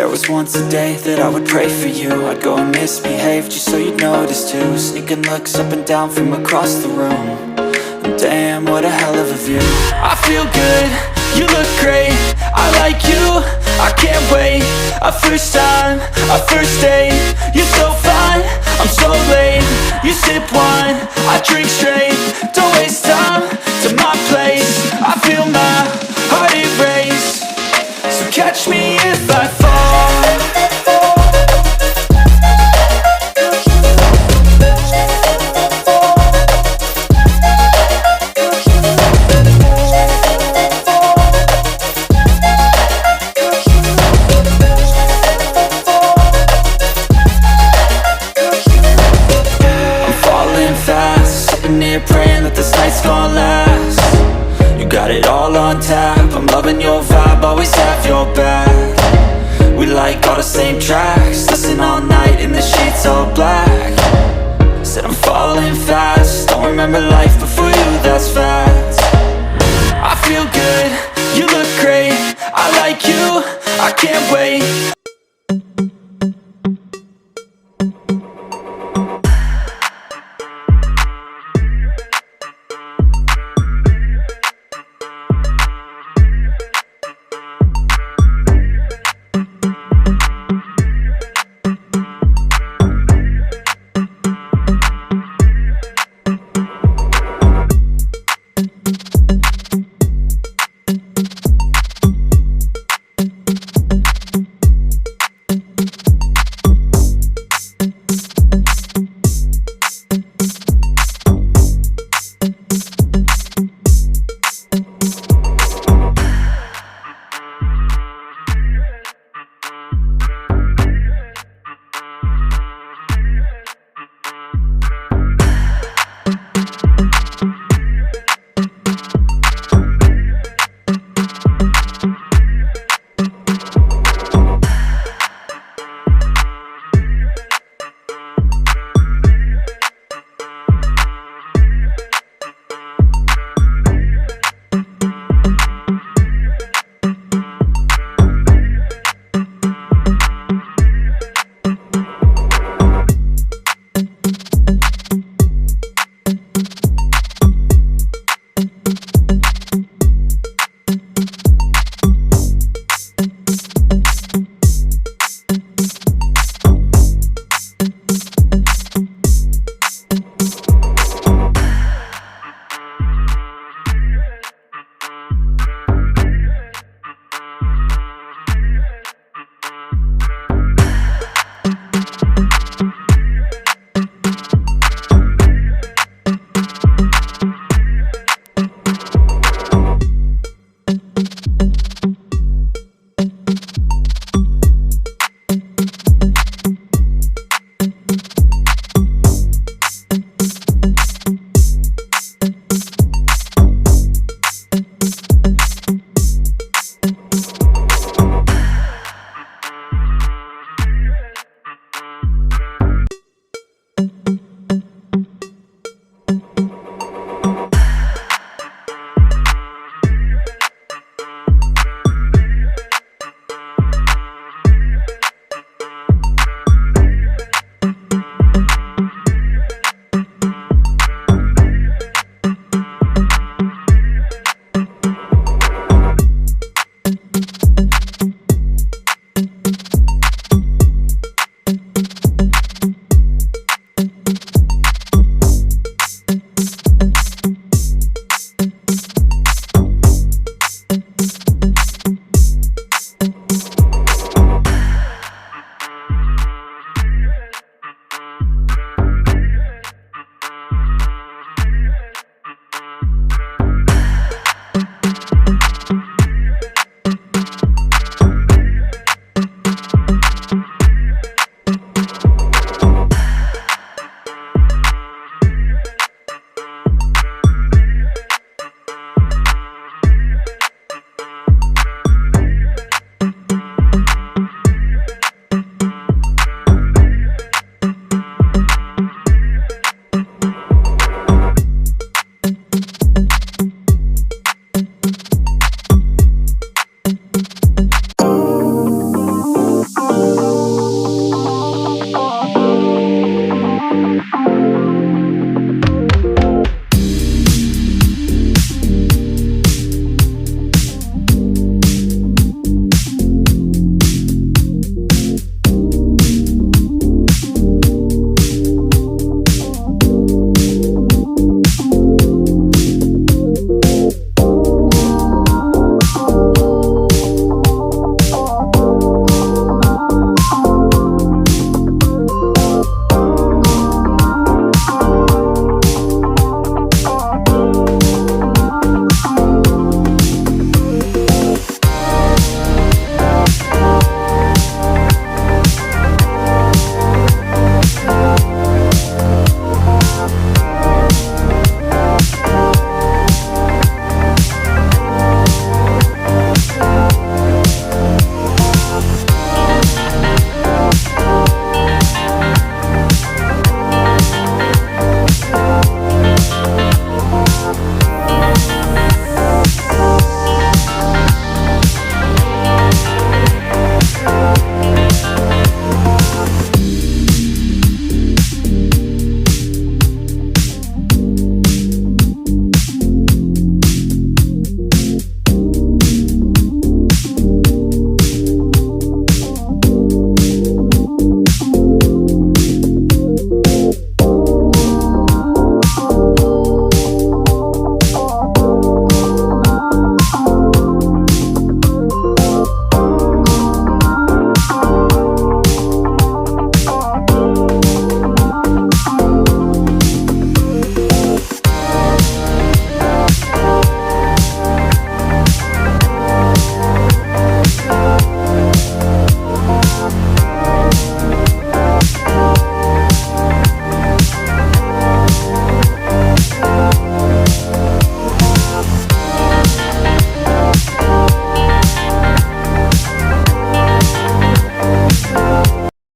There was once a day that I would pray for you. I'd go and misbehave just so you'd notice too. Sneaking looks up and down from across the room. And damn, what a hell of a view. I feel good, you look great, I like you, I can't wait. A first time, a first date. You're so fine, I'm so late. You sip wine, I drink straight. Don't waste time to my place. I feel my heart erase. So catch me if I fall. Sitting here praying that this night's gonna last. You got it all on tap, I'm loving your vibe, always have your back. We like all the same tracks, listen all night in the sheets all black. Said I'm falling fast, don't remember life before you, that's fact. I feel good, you look great, I like you, I can't wait.